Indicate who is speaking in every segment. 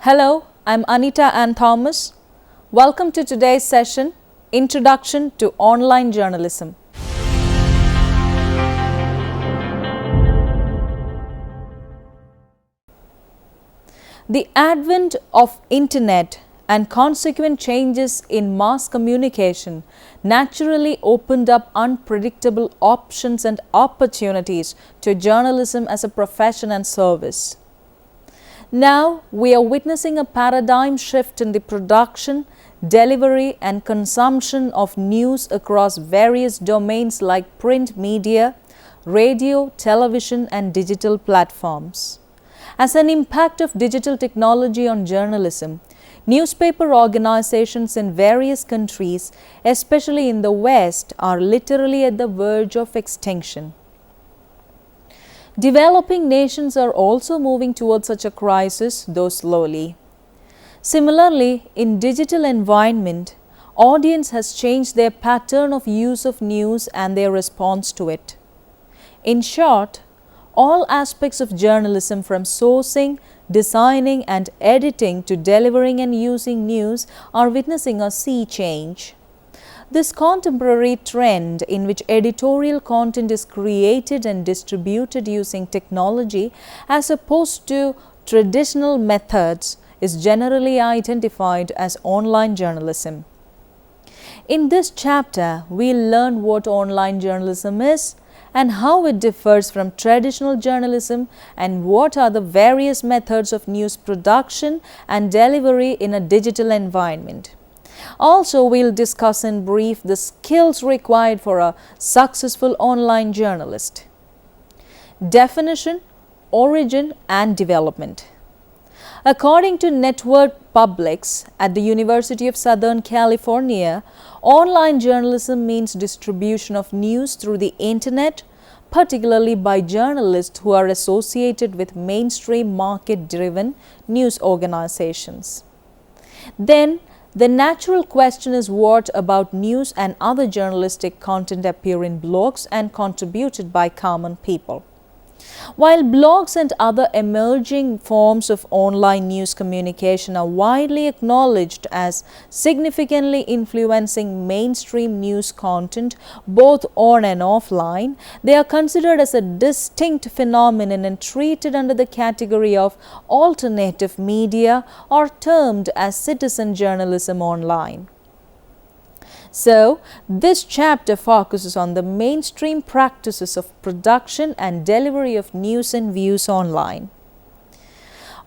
Speaker 1: Hello, I'm Anita Ann Thomas. Welcome to today's session, Introduction to Online Journalism. The advent of Internet and consequent changes in mass communication naturally opened up unpredictable options and opportunities to journalism as a profession and service. Now, we are witnessing a paradigm shift in the production, delivery and consumption of news across various domains like print media, radio, television and digital platforms. As an impact of digital technology on journalism, newspaper organizations in various countries, especially in the West, are literally at the verge of extinction. Developing nations are also moving towards such a crisis, though slowly. Similarly, in digital environment, audience has changed their pattern of use of news and their response to it. In short, all aspects of journalism from sourcing, designing and editing to delivering and using news are witnessing a sea change. This contemporary trend in which editorial content is created and distributed using technology as opposed to traditional methods is generally identified as online journalism. In this chapter, we'll learn what online journalism is and how it differs from traditional journalism and what are the various methods of news production and delivery in a digital environment. Also, we'll discuss in brief the skills required for a successful online journalist. Definition, origin and development. According to Network Publics at the University of Southern California, online journalism means distribution of news through the internet, particularly by journalists who are associated with mainstream market-driven news organizations. Then, the natural question is what about news and other journalistic content appear in blogs and contributed by common people? While blogs and other emerging forms of online news communication are widely acknowledged as significantly influencing mainstream news content both on and offline, they are considered as a distinct phenomenon and treated under the category of alternative media or termed as citizen journalism online. So, this chapter focuses on the mainstream practices of production and delivery of news and views online.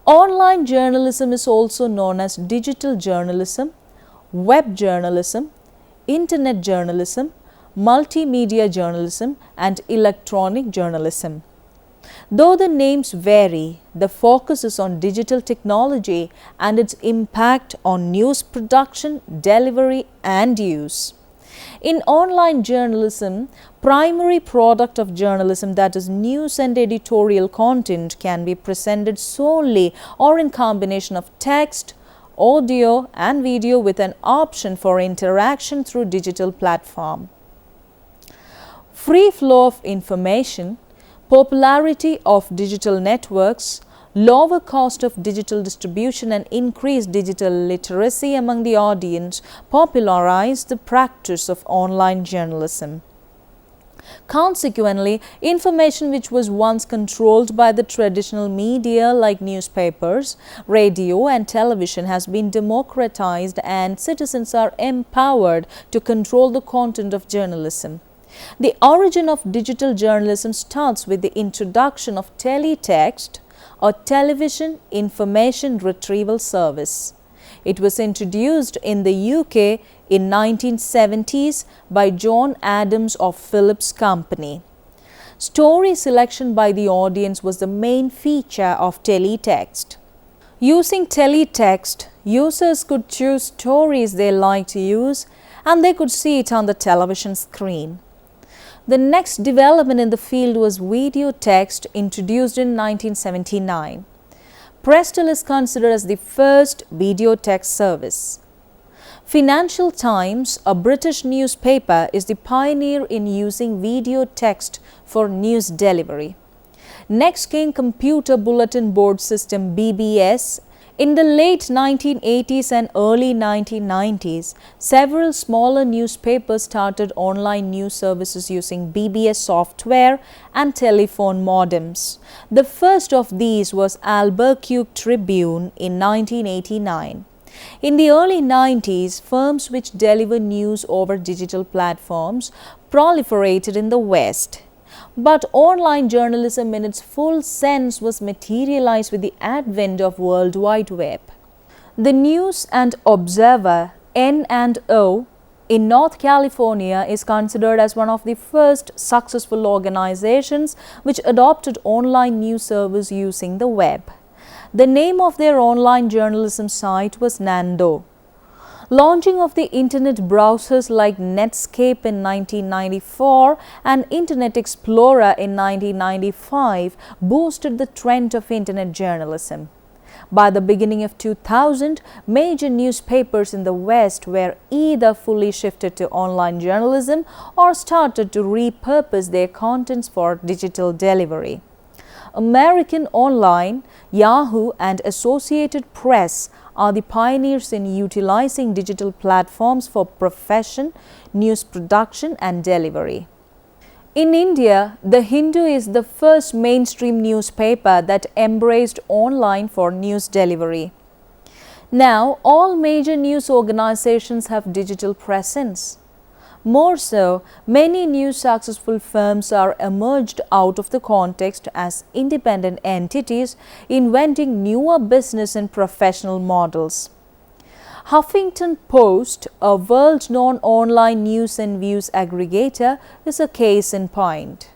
Speaker 1: Online journalism is also known as digital journalism, web journalism, internet journalism, multimedia journalism, and electronic journalism. Though the names vary, the focus is on digital technology and its impact on news production, delivery and use. In online journalism, primary product of journalism, that is news and editorial content, can be presented solely or in combination of text, audio and video with an option for interaction through digital platform. Free flow of information, popularity of digital networks, lower cost of digital distribution and increased digital literacy among the audience popularized the practice of online journalism. Consequently, information which was once controlled by the traditional media like newspapers, radio and television has been democratized and citizens are empowered to control the content of journalism. The origin of digital journalism starts with the introduction of teletext, a television information retrieval service. It was introduced in the UK in 1970s by John Adams of Philips Company. Story selection by the audience was the main feature of teletext. Using teletext, users could choose stories they liked to use and they could see it on the television screen. The next development in the field was video text, introduced in 1979. Prestel is considered as the first video text service. Financial Times, a British newspaper, is the pioneer in using video text for news delivery. Next came Computer Bulletin Board System (BBS) In the late 1980s and early 1990s, several smaller newspapers started online news services using BBS software and telephone modems. The first of these was Albuquerque Tribune in 1989. In the early 90s, firms which deliver news over digital platforms proliferated in the West. But online journalism in its full sense was materialized with the advent of World Wide Web. The News and Observer, N&O, in North California is considered as one of the first successful organizations which adopted online news service using the web. The name of their online journalism site was Nando. Launching of the internet browsers like Netscape in 1994 and Internet Explorer in 1995 boosted the trend of internet journalism. By the beginning of 2000, major newspapers in the West were either fully shifted to online journalism or started to repurpose their contents for digital delivery. American Online, Yahoo, and Associated Press are the pioneers in utilizing digital platforms for profession, news production, and delivery. In India, The Hindu is the first mainstream newspaper that embraced online for news delivery. Now, all major news organizations have digital presence. More so, many new successful firms are emerged out of the context as independent entities inventing newer business and professional models. Huffington Post, a world-known online news and views aggregator, is a case in point.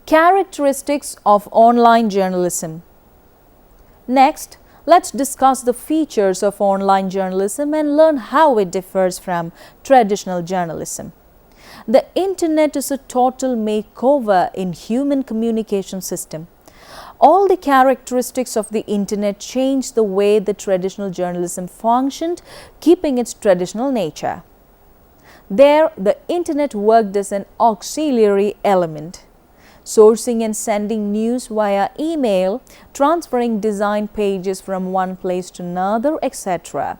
Speaker 1: Characteristics of online journalism. Next, let's discuss the features of online journalism and learn how it differs from traditional journalism. The internet is a total makeover in human communication system. All the characteristics of the internet change the way the traditional journalism functioned, keeping its traditional nature. There, the internet worked as an auxiliary element, sourcing and sending news via email, transferring design pages from one place to another, etc.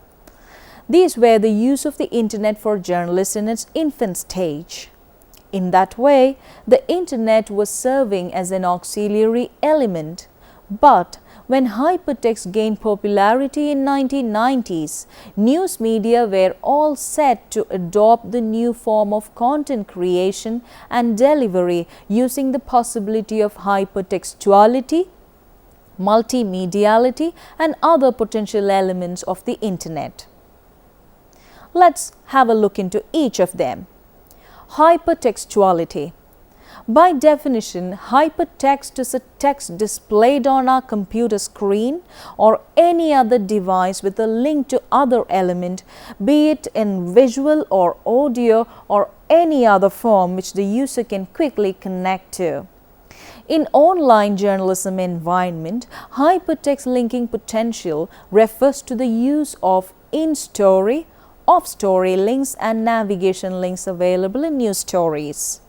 Speaker 1: These were the use of the internet for journalists in its infant stage. In that way, the internet was serving as an auxiliary element. But when hypertext gained popularity in 1990s, news media were all set to adopt the new form of content creation and delivery using the possibility of hypertextuality, multimediality, and other potential elements of the internet. Let's have a look into each of them. Hypertextuality. By definition, hypertext is a text displayed on our computer screen or any other device with a link to other element, be it in visual or audio or any other form which the user can quickly connect to. In online journalism environment, hypertext linking potential refers to the use of in-story, off-story links and navigation links available in news stories.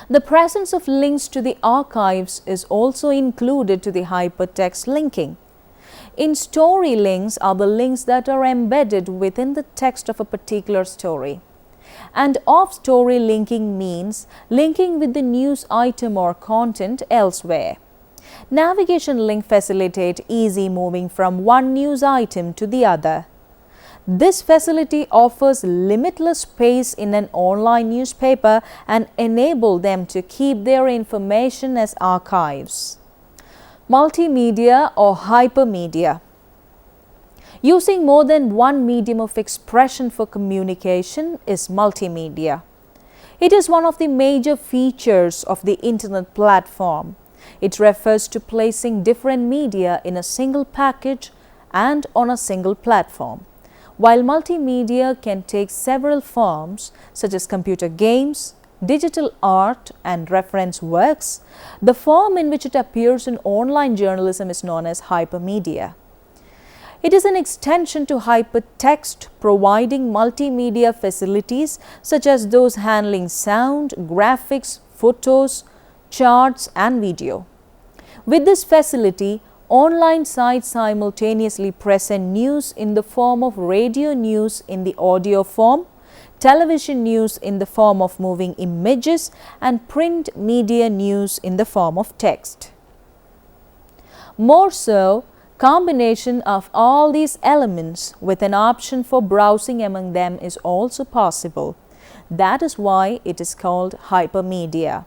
Speaker 1: The presence of links to the archives is also included to the hypertext linking. In-story links are the links that are embedded within the text of a particular story. And off-story linking means linking with the news item or content elsewhere. Navigation links facilitate easy moving from one news item to the other. This facility offers limitless space in an online newspaper and enable them to keep their information as archives. Multimedia or hypermedia. Using more than one medium of expression for communication is multimedia. It is one of the major features of the internet platform. It refers to placing different media in a single package and on a single platform. While multimedia can take several forms such as computer games, digital art and reference works, the form in which it appears in online journalism is known as hypermedia. It is an extension to hypertext, providing multimedia facilities such as those handling sound, graphics, photos, charts and video. With this facility, Online sites simultaneously present news in the form of radio news in the audio form, television news in the form of moving images, and print media news in the form of text. More so, combination of all these elements with an option for browsing among them is also possible. That is why it is called hypermedia.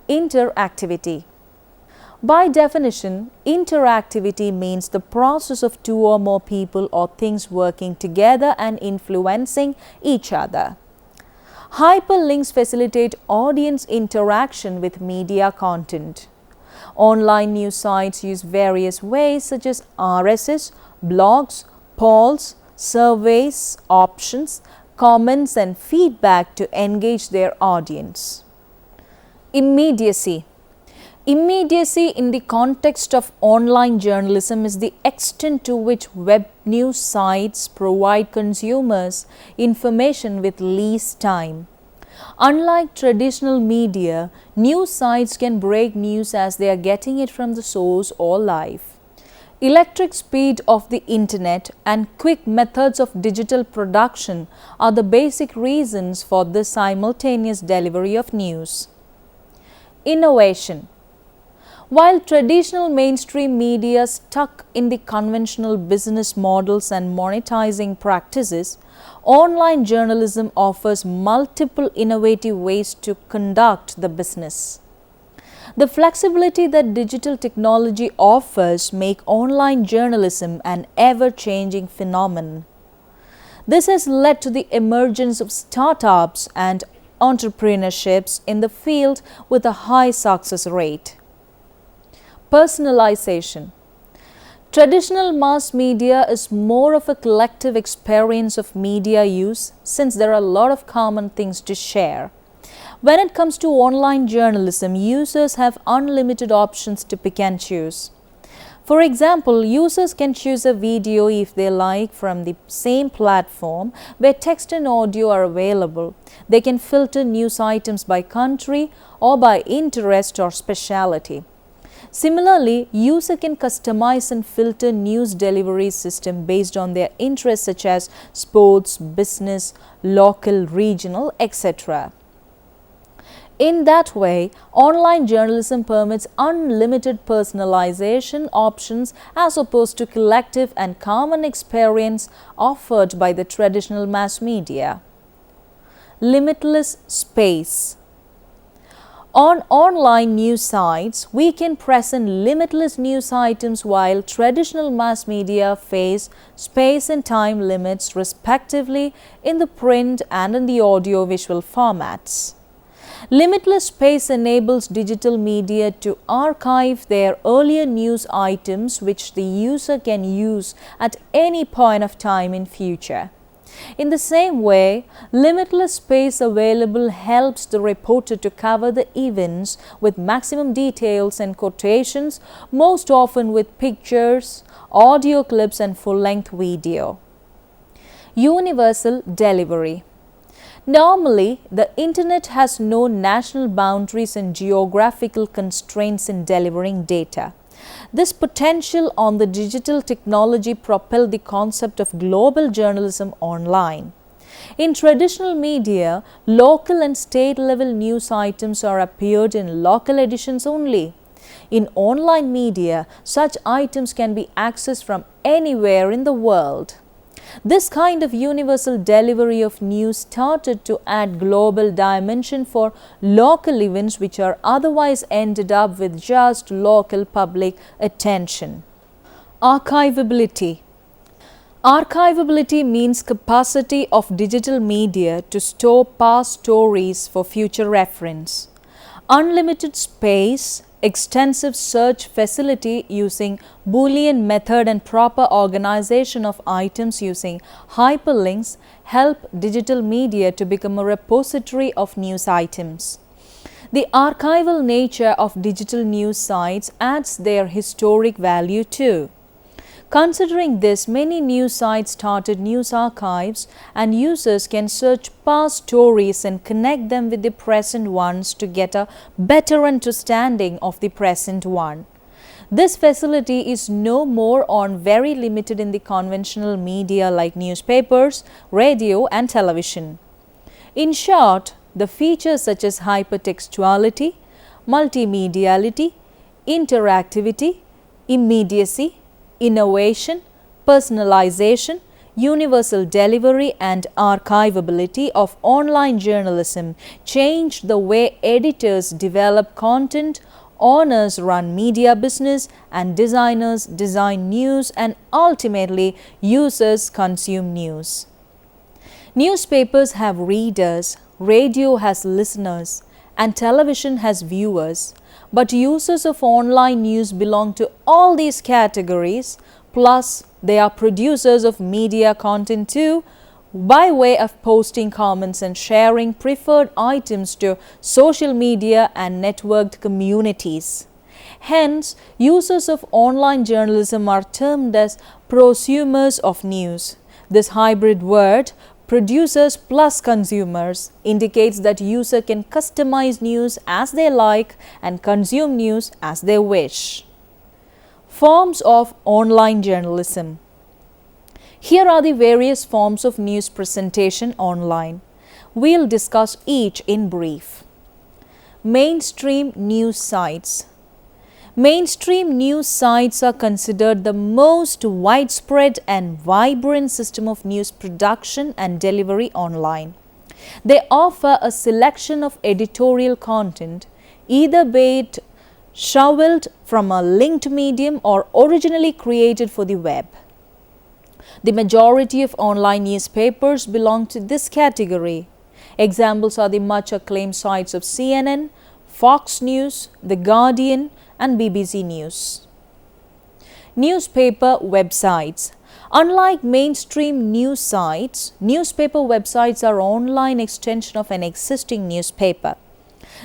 Speaker 1: Interactivity. By definition, interactivity means the process of two or more people or things working together and influencing each other. Hyperlinks facilitate audience interaction with media content. Online news sites use various ways such as RSS, blogs, polls, surveys, options, comments, and feedback to engage their audience. Immediacy. Immediacy in the context of online journalism is the extent to which web news sites provide consumers information with least time. Unlike traditional media, news sites can break news as they are getting it from the source or live. Electric speed of the internet and quick methods of digital production are the basic reasons for this simultaneous delivery of news. Innovation. While traditional mainstream media stuck in the conventional business models and monetizing practices, online journalism offers multiple innovative ways to conduct the business. The flexibility that digital technology offers make online journalism an ever-changing phenomenon. This has led to the emergence of startups and entrepreneurships in the field with a high success rate. Personalization. Traditional mass media is more of a collective experience of media use since there are a lot of common things to share. When it comes to online journalism, users have unlimited options to pick and choose. For example, users can choose a video if they like from the same platform where text and audio are available. They can filter news items by country or by interest or specialty. Similarly, user can customize and filter news delivery system based on their interests such as sports, business, local, regional, etc. In that way, online journalism permits unlimited personalization options as opposed to collective and common experience offered by the traditional mass media. Limitless space. On online news sites, we can present limitless news items while traditional mass media face space and time limits respectively in the print and in the audio-visual formats. Limitless space enables digital media to archive their earlier news items which the user can use at any point of time in future. In the same way, limitless space available helps the reporter to cover the events with maximum details and quotations, most often with pictures, audio clips, and full-length video. Universal delivery. Normally, the internet has no national boundaries and geographical constraints in delivering data. This potential on the digital technology propelled the concept of global journalism online. In traditional media, local and state-level news items are appeared in local editions only. In online media, such items can be accessed from anywhere in the world. This kind of universal delivery of news started to add global dimension for local events which are otherwise ended up with just local public attention. Archivability. Archivability means capacity of digital media to store past stories for future reference. Unlimited space, extensive search facility using Boolean method and proper organization of items using hyperlinks help digital media to become a repository of news items. The archival nature of digital news sites adds their historic value too. Considering this, many news sites started news archives and users can search past stories and connect them with the present ones to get a better understanding of the present one. This facility is no more or very limited in the conventional media like newspapers, radio and television. In short, the features such as hypertextuality, multimediality, interactivity, immediacy, innovation, personalization, universal delivery and archivability of online journalism changed the way editors develop content, owners run media business, and designers design news, and ultimately users consume news. Newspapers have readers, radio has listeners, and television has viewers. But users of online news belong to all these categories, plus they are producers of media content too, by way of posting comments and sharing preferred items to social media and networked communities. Hence, users of online journalism are termed as prosumers of news. This hybrid word, producers plus consumers, indicates that user can customize news as they like and consume news as they wish. Forms of online journalism. Here are the various forms of news presentation online. We'll discuss each in brief. Mainstream news sites. Mainstream news sites are considered the most widespread and vibrant system of news production and delivery online. They offer a selection of editorial content, either be it shoveled from a linked medium or originally created for the web. The majority of online newspapers belong to this category. Examples are the much acclaimed sites of CNN, Fox News, The Guardian, and BBC News. Newspaper websites. Unlike mainstream news sites, newspaper websites are online extension of an existing newspaper.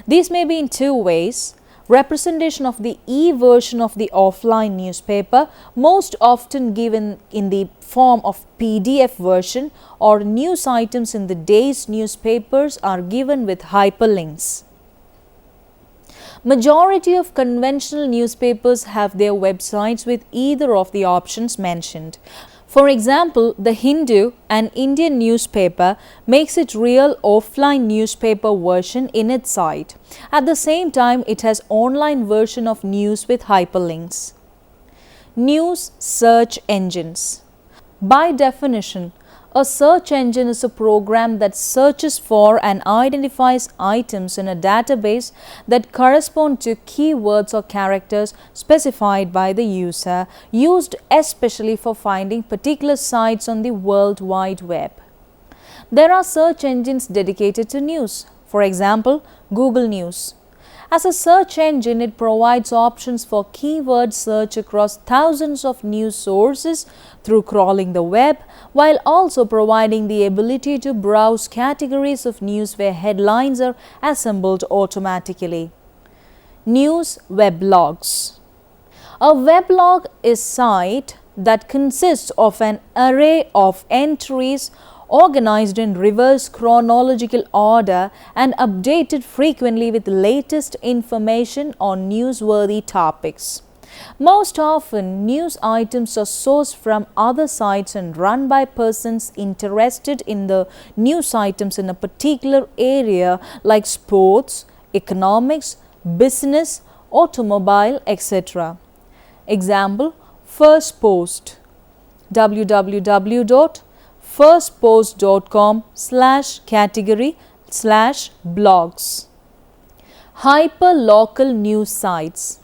Speaker 1: These may be in two ways: representation of the e-version of the offline newspaper, most often given in the form of PDF version, or news items in the day's newspapers are given with hyperlinks. Majority of conventional newspapers have their websites with either of the options mentioned. For example, the Hindu, an Indian newspaper, makes its real offline newspaper version in its site. At the same time, it has online version of news with hyperlinks. News search engines. By definition, a search engine is a program that searches for and identifies items in a database that correspond to keywords or characters specified by the user, used especially for finding particular sites on the World Wide Web. There are search engines dedicated to news. For example, Google News. As a search engine, it provides options for keyword search across thousands of news sources through crawling the web, while also providing the ability to browse categories of news where headlines are assembled automatically. News weblogs. A weblog is a site that consists of an array of entries organized in reverse chronological order and updated frequently with latest information on newsworthy topics. Most often, news items are sourced from other sites and run by persons interested in the news items in a particular area like sports, economics, business, automobile, etc. Example, First Post. www.firstpost.com/category/blogs. Hyperlocal news sites.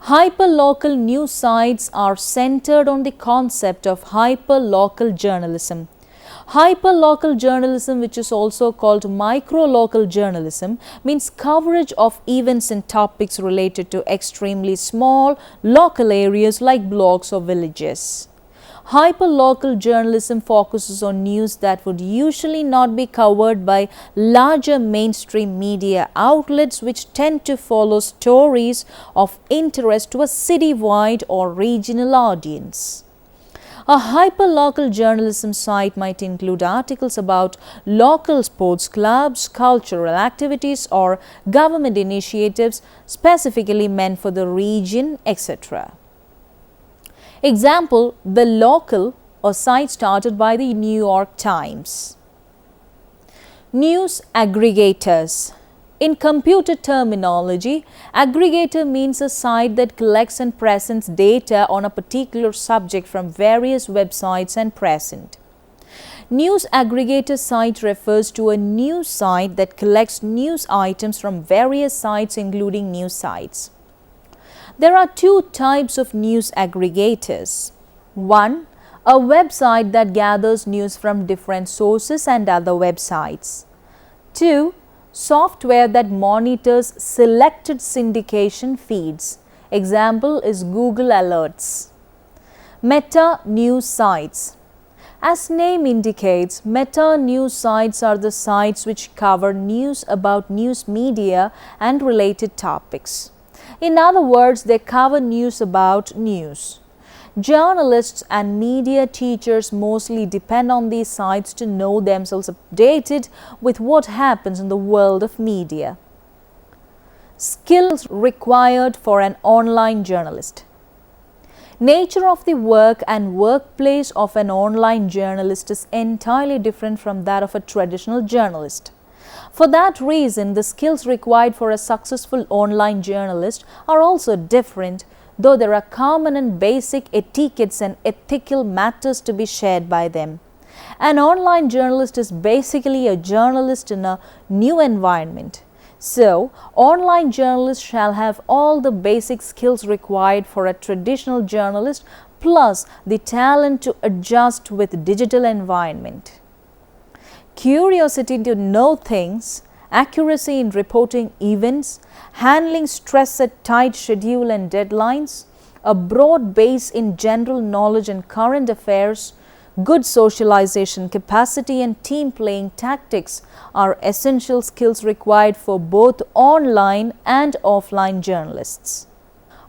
Speaker 1: Hyperlocal news sites are centered on the concept of hyperlocal journalism. Hyperlocal journalism, which is also called microlocal journalism, means coverage of events and topics related to extremely small local areas like blocks or villages. Hyperlocal journalism focuses on news that would usually not be covered by larger mainstream media outlets, which tend to follow stories of interest to a citywide or regional audience. A hyperlocal journalism site might include articles about local sports clubs, cultural activities, or government initiatives specifically meant for the region, etc. Example, The Local, a site started by the New York Times. News aggregators. In computer terminology, aggregator means a site that collects and presents data on a particular subject from various websites and present. News aggregator site refers to a news site that collects news items from various sites including news sites. There are two types of news aggregators. One, a website that gathers news from different sources and other websites. Two, software that monitors selected syndication feeds. Example is Google Alerts. Meta news sites. As name indicates, meta news sites are the sites which cover news about news media and related topics. In other words, they cover news about news. Journalists and media teachers mostly depend on these sites to know themselves updated with what happens in the world of media. Skills required for an online journalist. Nature of the work and workplace of an online journalist is entirely different from that of a traditional journalist. For that reason, the skills required for a successful online journalist are also different, though there are common and basic etiquettes and ethical matters to be shared by them. An online journalist is basically a journalist in a new environment. So, online journalists shall have all the basic skills required for a traditional journalist plus the talent to adjust with digital environment. Curiosity to know things, accuracy in reporting events, handling stress at tight schedule and deadlines, a broad base in general knowledge and current affairs, good socialization capacity and team playing tactics are essential skills required for both online and offline journalists.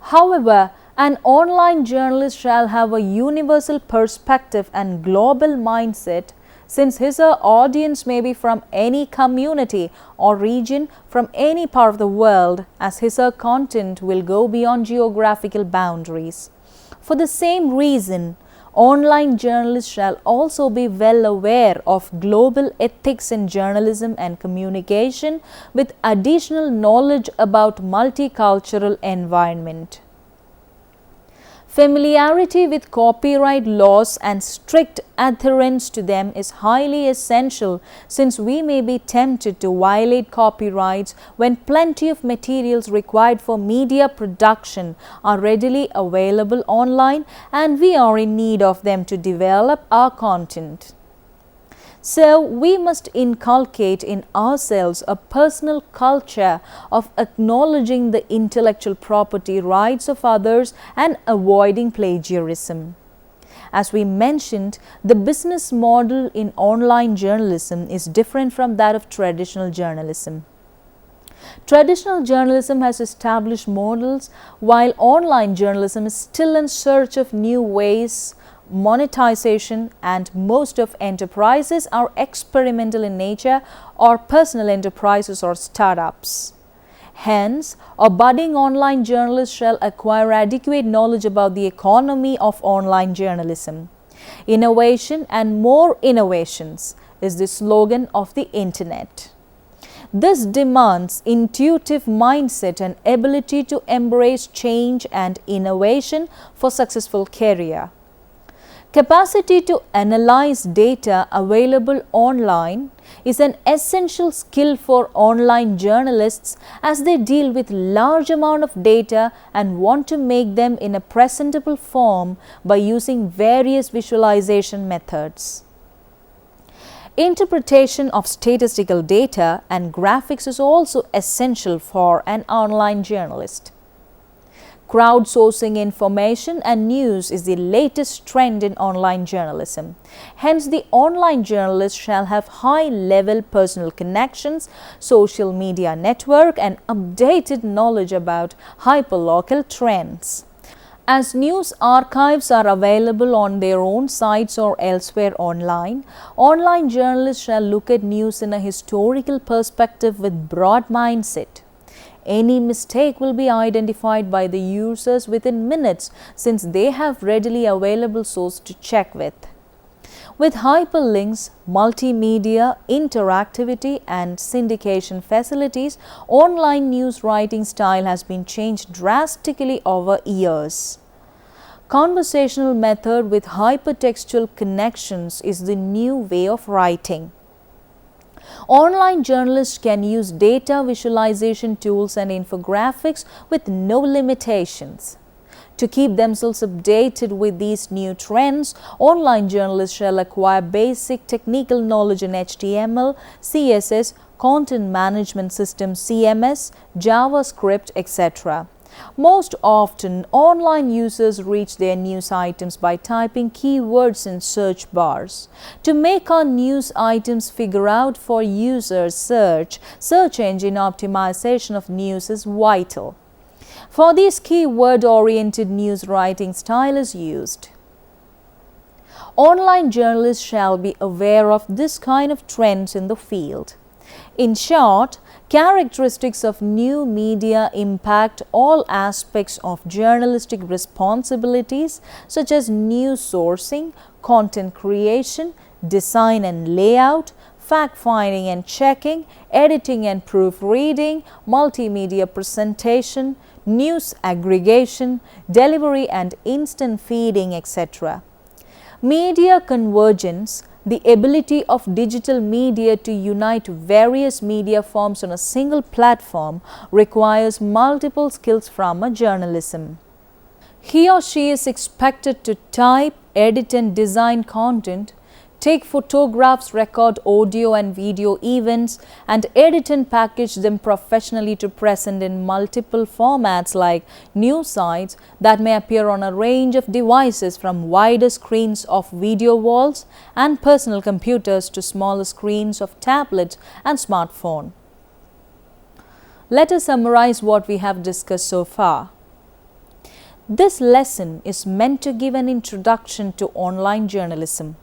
Speaker 1: However, an online journalist shall have a universal perspective and global mindset, since his or her audience may be from any community or region from any part of the world, as his or her content will go beyond geographical boundaries. For the same reason, online journalists shall also be well aware of global ethics in journalism and communication with additional knowledge about multicultural environment. Familiarity with copyright laws and strict adherence to them is highly essential, since we may be tempted to violate copyrights when plenty of materials required for media production are readily available online and we are in need of them to develop our content. So, we must inculcate in ourselves a personal culture of acknowledging the intellectual property rights of others and avoiding plagiarism. As we mentioned, the business model in online journalism is different from that of traditional journalism. Traditional journalism has established models, while online journalism is still in search of new ways, monetization, and most of enterprises are experimental in nature or personal enterprises or startups. Hence, a budding online journalist shall acquire adequate knowledge about the economy of online journalism. Innovation and more innovations is the slogan of the Internet. This demands intuitive mindset and ability to embrace change and innovation for successful career. Capacity to analyze data available online is an essential skill for online journalists, as they deal with large amount of data and want to make them in a presentable form by using various visualization methods. Interpretation of statistical data and graphics is also essential for an online journalist. Crowdsourcing information and news is the latest trend in online journalism. Hence, the online journalist shall have high-level personal connections, social media network, and updated knowledge about hyperlocal trends. As news archives are available on their own sites or elsewhere online, online journalists shall look at news in a historical perspective with broad mindset. Any mistake will be identified by the users within minutes since they have readily available source to check with. With hyperlinks, multimedia, interactivity and syndication facilities, online news writing style has been changed drastically over years. Conversational method with hypertextual connections is the new way of writing. Online journalists can use data visualization tools and infographics with no limitations. To keep themselves updated with these new trends, online journalists shall acquire basic technical knowledge in HTML, CSS, content management system CMS, JavaScript, etc. Most often, online users reach their news items by typing keywords in search bars. To make our news items figure out for users' search engine optimization of news is vital. For this keyword-oriented news writing style is used. Online journalists shall be aware of this kind of trends in the field. In short, characteristics of new media impact all aspects of journalistic responsibilities such as news sourcing, content creation, design and layout, fact-finding and checking, editing and proofreading, multimedia presentation, news aggregation, delivery and instant feeding, etc. Media convergence, the ability of digital media to unite various media forms on a single platform, requires multiple skills from a journalism. He or she is expected to type, edit and design content, take photographs, record audio and video events, and edit and package them professionally to present in multiple formats like news sites that may appear on a range of devices from wider screens of video walls and personal computers to smaller screens of tablets and smartphone. Let us summarize what we have discussed so far. This lesson is meant to give an introduction to online journalism.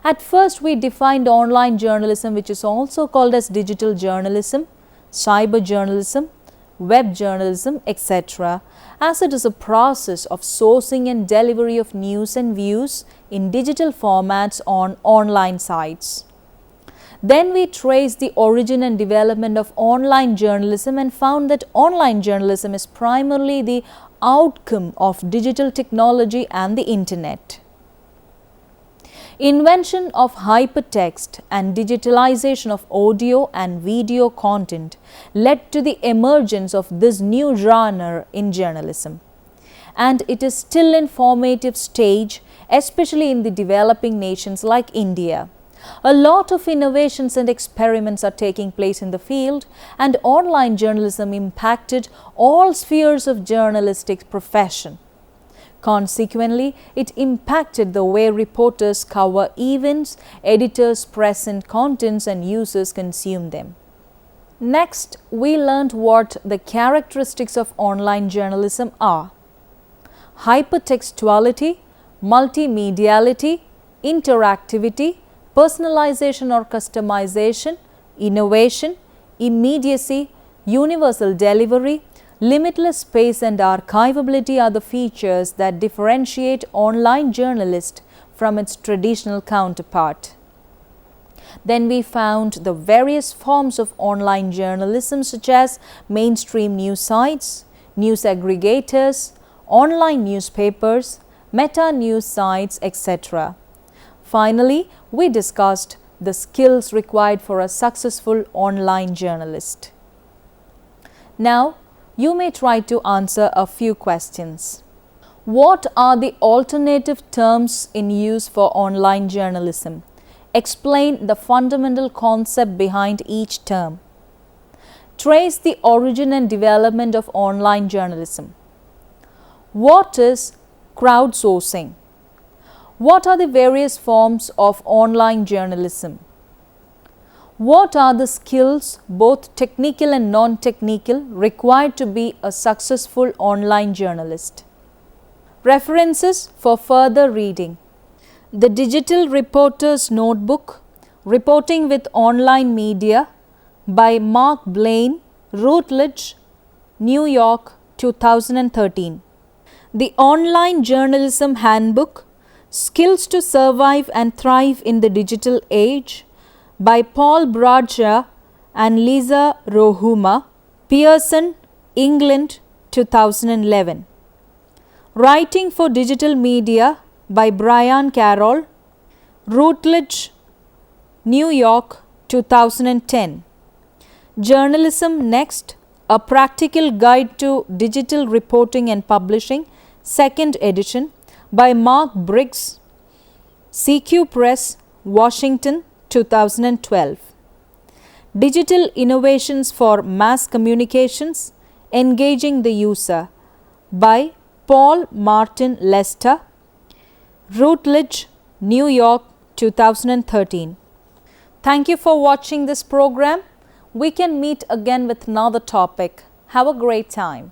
Speaker 1: At first, we defined online journalism, which is also called as digital journalism, cyber journalism, web journalism, etc., as it is a process of sourcing and delivery of news and views in digital formats on online sites. Then we traced the origin and development of online journalism and found that online journalism is primarily the outcome of digital technology and the internet. Invention of hypertext and digitalization of audio and video content led to the emergence of this new genre in journalism. And it is still in formative stage, especially in the developing nations like India. A lot of innovations and experiments are taking place in the field, and online journalism impacted all spheres of journalistic profession. Consequently, it impacted the way reporters cover events, editors present contents and users consume them. Next, we learned what the characteristics of online journalism are: hypertextuality, multimediality, interactivity, personalization or customization, innovation, immediacy, universal delivery, limitless space and archivability are the features that differentiate online journalist from its traditional counterpart. Then we found the various forms of online journalism such as mainstream news sites, news aggregators, online newspapers, meta news sites, etc. Finally, we discussed the skills required for a successful online journalist. Now, you may try to answer a few questions. What are the alternative terms in use for online journalism? Explain the fundamental concept behind each term. Trace the origin and development of online journalism. What is crowdsourcing? What are the various forms of online journalism? What are the skills, both technical and non-technical, required to be a successful online journalist? References for further reading: The Digital Reporter's Notebook, Reporting with Online Media by Mark Blaine, Routledge, New York, 2013. The Online Journalism Handbook, Skills to Survive and Thrive in the Digital Age by Paul Bradshaw and Lisa Rohuma, Pearson, England, 2011. Writing for Digital Media by Brian Carroll, Routledge, New York, 2010. Journalism Next, A Practical Guide to Digital Reporting and Publishing, 2nd edition by Mark Briggs, CQ Press, Washington, 2012. Digital Innovations for Mass Communications, Engaging the User by Paul Martin Lester, Routledge, New York, 2013. Thank you for watching this program. We can meet again with another topic. Have a great time.